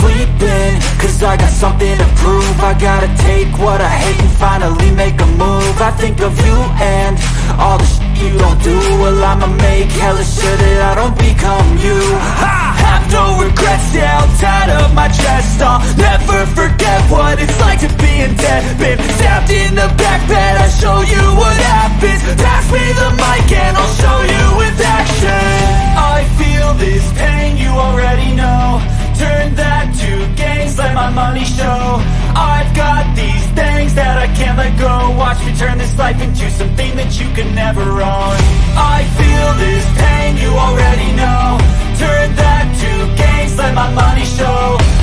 sleeping, cause I got something to prove. I gotta take what I hate and finally make a move. I think of you and all the shit you don't do. Well, I'ma make hella sure that I don't become you. I have no regrets, yeah, I'll tie up my chest. I'll never forget what it's like to be in debt. Been stabbed in the back bed, I'll show you what happens. Pass me the mic and I'll show you with action. I feel this pain, you already know. Turn that to gains, let my money show. I've got these things that I can't let go. Watch me turn this life into something that you can never own. I feel this pain, you already know. Turn that to gains, let my money show.